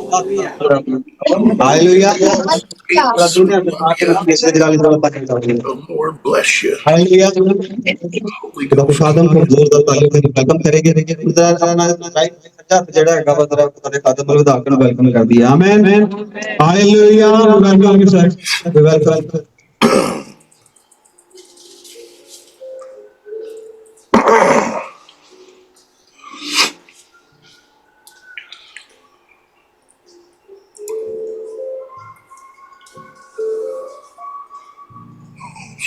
Hallelujah. Praise, hallelujah. The Lord bless you. Hallelujah. Holy खुदा Ghost. खादम को जोरदार तालियों से वेलकम करेंगे खुदा राइट अच्छा जेड़ा हैगा वा जरा खुदा खादम को विदा कर वेलकम कर दिया amen hallelujah welcome you sir welcome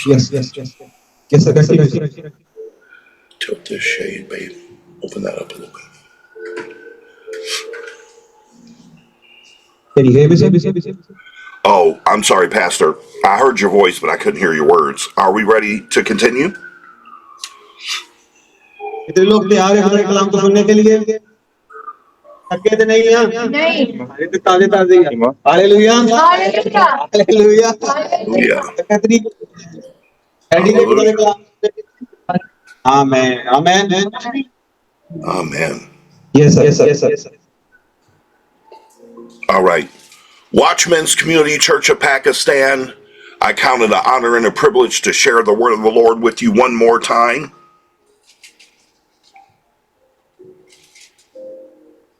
yes yes yes yes sir continue Tilt this shade, babe. Open that up a little bit. can you hear me sir Oh, I'm sorry, Pastor. I heard your voice, but I couldn't hear your words. Are we ready to continue? कितने लोग तैयार हैं हमारे कलाम को सुनने के लिए थके तो नहीं हैं नहीं हमारे तो ताजे ताजे हैं हालेलुया हालेलुया हालेलुया Hallelujah. कितनी रेडी है खुदा के Hallelujah. Kalam amen amen Amen. yes sir All right. Watchmen's Community Church of Pakistan, I count it an honor and a privilege to share the word of the Lord with you one more time.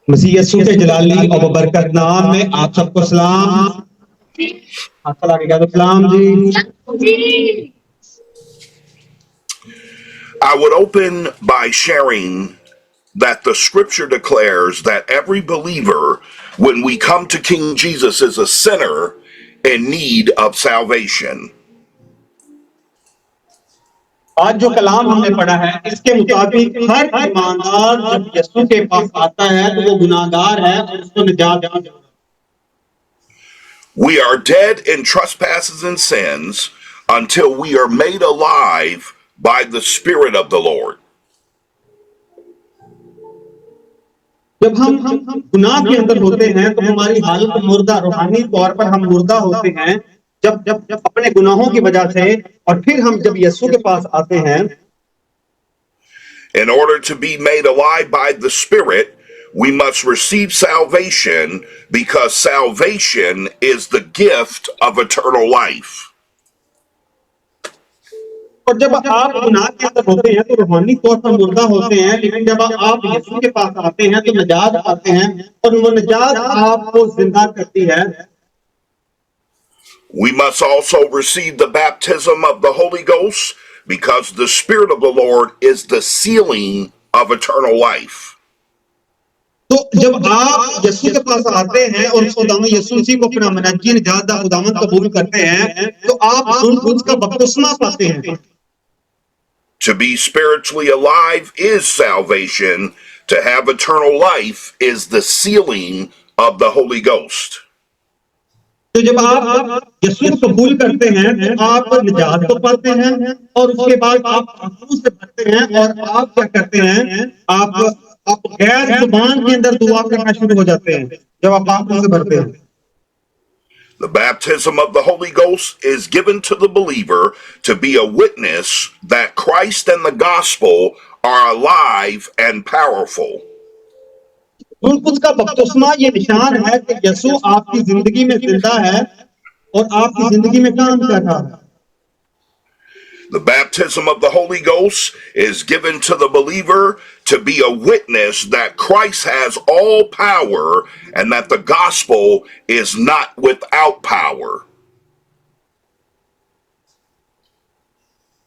मसीह यीशु के जलाली और बरकत नाम में आप सबको सलाम हाथ लगा के कह दो सलाम जी I would open by sharing that the scripture declares that every believer, when we come to King Jesus, is a sinner in need of salvation. आज जो कलाम हमने पढ़ा है इसके मुताबिक हर ईमानदार जब यीशु के पास आता है तो वो गुनाहगार है और उसको निजात दी जाती है We are dead in trespasses and sins until we are made alive by the Spirit of the Lord. जब हम गुनाह के अंदर होते हैं तो हमारी हालत मुर्दा रूहानी तौर पर हम मुर्दा होते हैं जब जब जब अपने गुनाहों की वजह से और फिर हम जब यीशु के पास आते हैं In order to be made alive by the Spirit, we must receive salvation because salvation is the gift of eternal life. और जब आप गुनाह के अंदर होते हैं तो रूहानी तौर पर मुर्दा होते हैं लेकिन जब आप यीशु के पास आते हैं तो निजात पाते हैं और वो निजात आपको जिंदा करती है We must also receive the baptism of the Holy Ghost because the Spirit of the Lord is the sealing of eternal life. तो जब आप यीशु के पास आते हैं और खुदावंद यीशु मसीह को अपना मनजी निजात दा खुदावंद कबूल करते हैं तो आप सुन का बपतिस्मा पाते हैं To be spiritually alive is salvation. To have eternal life is the sealing of the Holy Ghost. तो जब आप यीशु को कबूल करते हैं तो आप निजात को पाते हैं और उसके बाद आप आंसू से भरते हैं और आप क्या करते हैं आप गैर जुबान के अंदर दुआ करना शुरू हो जाते हैं जब आप आंसू से भरते हैं The baptism of the Holy Ghost is given to the believer to be a witness that Christ and the gospel are alive and powerful. उसका बपतिस्मा ये निशान है कि यीशु आपकी जिंदगी में जिंदा है और आपकी जिंदगी में काम कर रहा है The baptism of the Holy Ghost is given to the believer to be a witness that Christ has all power and that the gospel is not without power.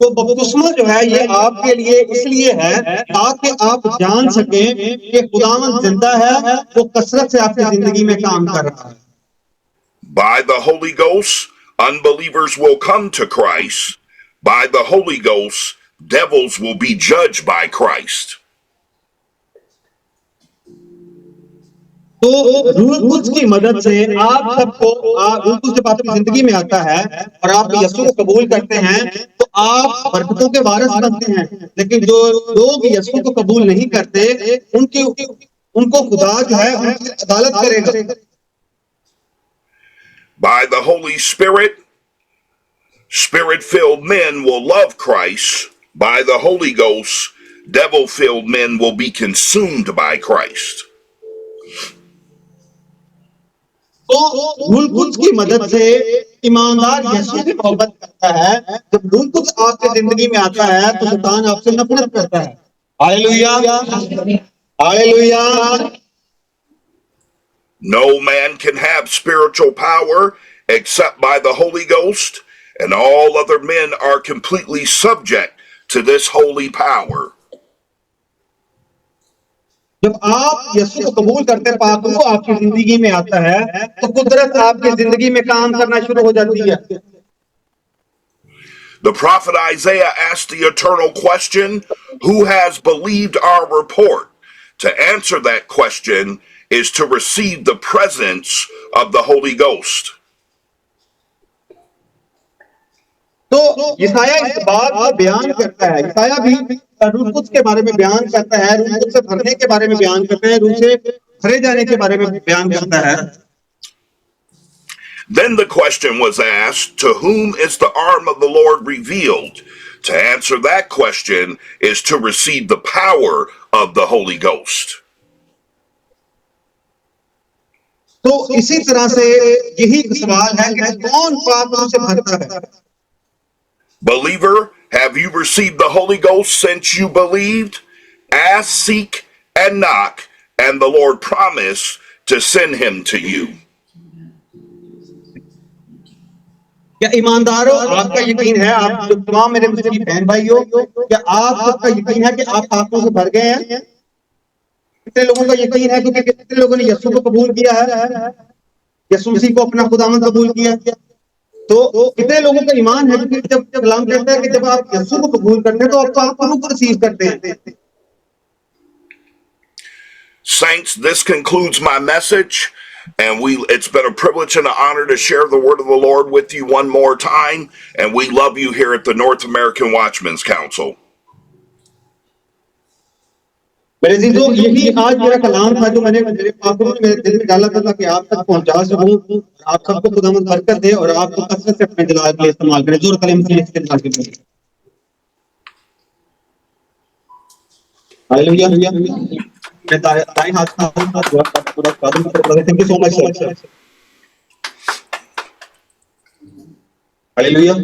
तो बपतिस्मा जो है ये आपके लिए इसलिए है ताकि आप जान सकें कि खुदावंद जिंदा है वो कसरत से आपकी जिंदगी में काम कर रहा है By the Holy Ghost, unbelievers will come to Christ. By the Holy Ghost, devils will be judged by Christ. तो रूह कुछ की मदद से आप सबको रूह कुछ जब आपकी जिंदगी में आता है और आप यीशु को कबूल करते हैं तो आप बरकतों के वारिस बनते हैं लेकिन जो लोग यीशु को कबूल नहीं करते उनको खुदा जो है उनकी अदालत करेगा By the Holy Spirit, Spirit-filled men will love Christ. By the Holy Ghost, devil-filled men will be consumed by Christ. तो रूल कुछ की मदद से ईमानदार यीशु की मोहब्बत करता है। जब रूल कुछ आपकी जिंदगी में आता है तो शैतान आपसे नफरत करता है। Hallelujah, hallelujah. No man can have spiritual power except by the Holy Ghost, and all other men are completely subject to this holy power. जब आप यीशु को कबूल करते हैं, पाक रूह आपकी जिंदगी में आता है, तो कुदरत आपकी जिंदगी में काम करना शुरू हो जाती है। The prophet Isaiah asked the eternal question, who has believed our report? To answer that question is to receive the presence of the Holy Ghost. तो यशायाह इस बात को बयान करता है। यशायाह भी रूह कुद्स के बारे में बयान करता है, रूह कुद्स से भरने के बारे में बयान करता है, रूह से भरे जाने के बारे में बयान करता है। Then the question was asked, to whom is the arm of the Lord revealed? To answer that question is to receive the power of the Holy Ghost. तो इसी तरह से यही सवाल है कि कौन पाक रूह से भरता है। Believer, have you received the Holy Ghost since you believed? Ask, seek, and knock, and the Lord promised to send him to you. क्या ईमानदारों, आपका यकीन है, आप जो तमाम मेरे मुस्लिम बहन भाइयों, क्या आप सबका यकीन है कि आप पाक रूह से भर गए हैं? कितने लोगों का यकीन है? क्योंकि कितने लोगों ने यीशु को कबूल किया है, यीशु मसीह को अपना खुदावंद कबूल किया। तो कितने लोगों का ईमान है? क्योंकि जब कलाम कहता है कि जब आप यीशु को कबूल करते हैं तो आप पाक रूह को रिसीव करते हैं। Saints, this concludes my message, and it's been a privilege and an honor to share the word of the Lord with you one more time, and we love you here at the North American Watchmen's Council. मेरे जीजों, यही आज मेरा कलाम था जो मैंने मेरे पाक रूह ने मेरे दिल में डाला था कि आप तक पहुंचा सकूं। आप सबको खुदावंद बरकत दे और आपको कसरत से अपने जलाल के लिए इस्तेमाल करें। जोर कलम से इस्तेमाल करें। हालेलुया। मैं दाएं हाथ का पूरा कदम पर thank you so much sir. Hallelujah.